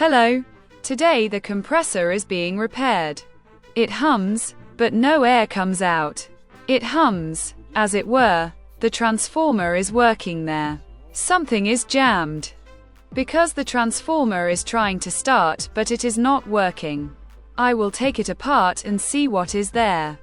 Hello. Today the compressor is being repaired. It hums, but no air comes out. It hums, as it were. The transformer is working there. Something is jammed. Because the transformer is trying to start, but it is not working. I will take it apart and see what is there.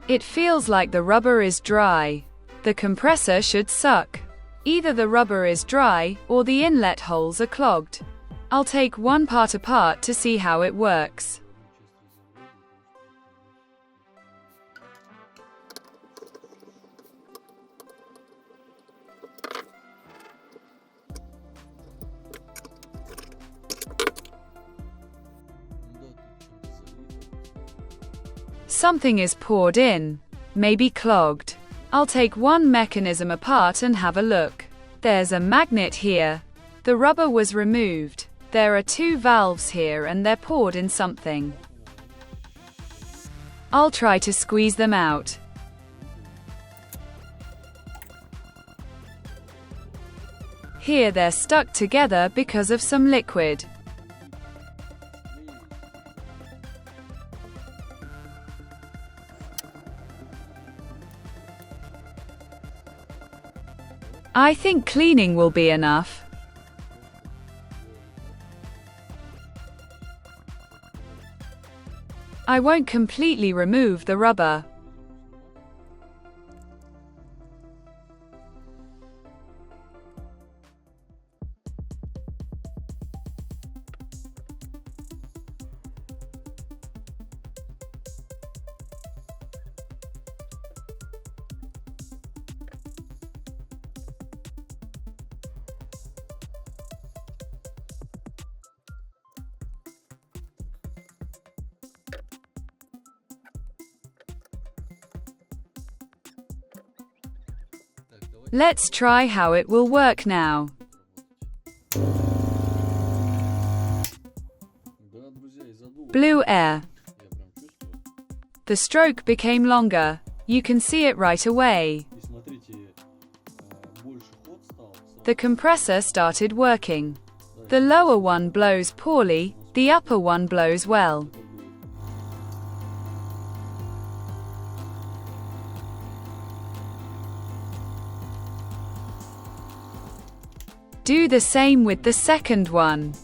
It feels like the rubber is dry. The compressor should suck. Either the rubber is dry, or the inlet holes are clogged. I'll take one part apart to see how it works. Something is poured in, maybe clogged. I'll take one mechanism apart and have a look. There's a magnet here. The rubber was removed. There are two valves here and they're poured in something. I'll try to squeeze them out. Here they're stuck together because of some liquid. I think cleaning will be enough. I won't completely remove the rubber. Let's try how it will work now. Blue air. The stroke became longer. You can see it right away. The compressor started working. The lower one blows poorly, the upper one blows well. Do the same with the second one.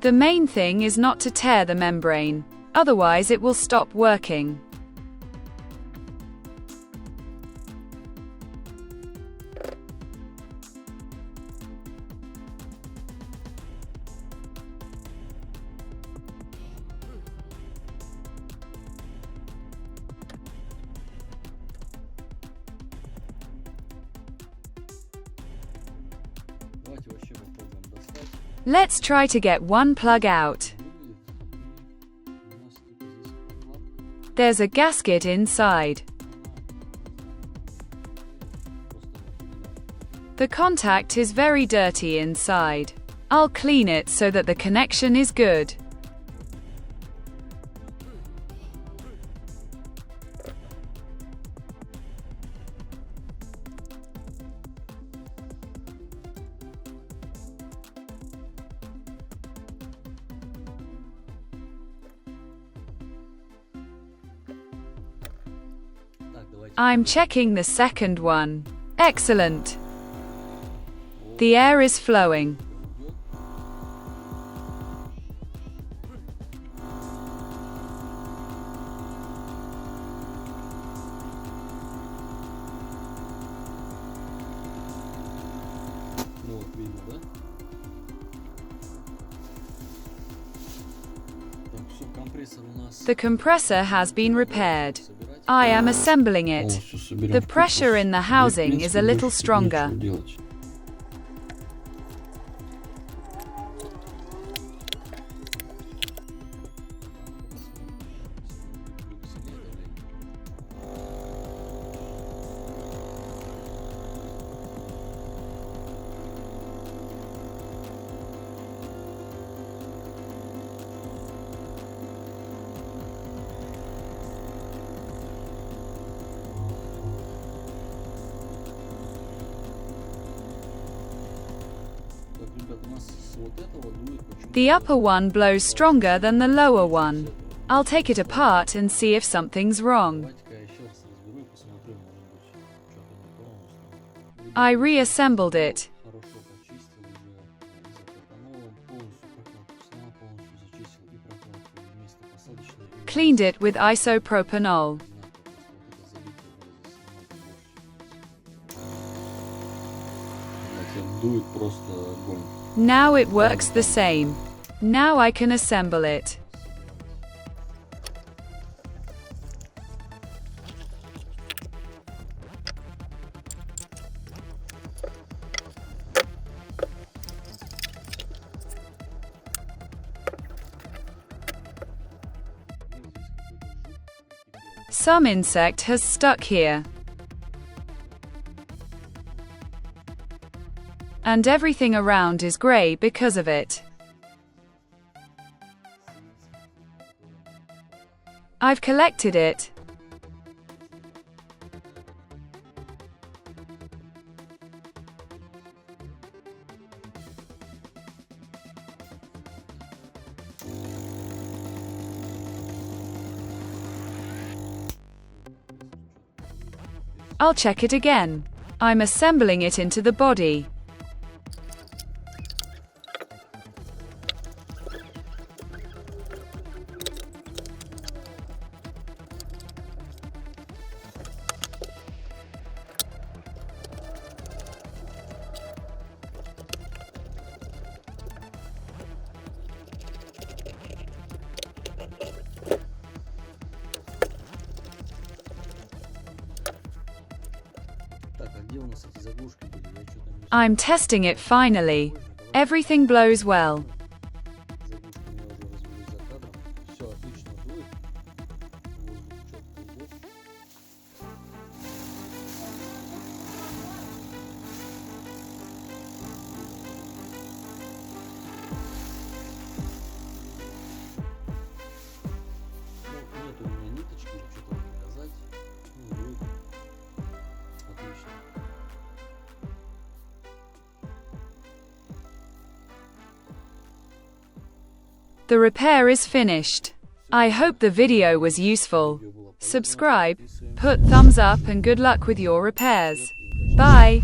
The main thing is not to tear the membrane, otherwise it will stop working. Let's try to get one plug out. There's a gasket inside. The contact is very dirty inside. I'll clean it so that the connection is good. I'm checking the second one. Excellent. The air is flowing. Вот, видно, да? Так, все, компрессор у нас. The compressor has been repaired. I am assembling it. Полностью соберем The в pressure корпус. in the Да и, в housing is принципе, a little больше тут stronger. нечего делать. Так, ребят, у нас с вот этого дует почему-то. The upper one blows stronger than the lower one. I'll take it apart and see if something's wrong. Давайте-ка я еще раз разберу и посмотрю, может быть, что-то не то. I reassembled it. Хорошо почистил уже изопропанолом, полностью прокладку снял, полностью зачистил и прокладку вместо посадочной. И Cleaned it with isopropanol. Дует просто огонь. Now it works the same. Now I can assemble it. Some insect has stuck here. And everything around is grey because of it. I've collected it. I'll check it again. I'm assembling it into the body. Так, а где у нас эти заглушки были? Я что-то не I'm testing it finally. Everything blows well. Заглушки у меня уже развелись за кадром. Все отлично дует. Воздух четко идет. Ну, нет у меня ниточки, или что-то показать. Ну, дует. Отлично. The repair is finished. I hope the video was useful. Subscribe, put thumbs up and good luck with your repairs. Bye.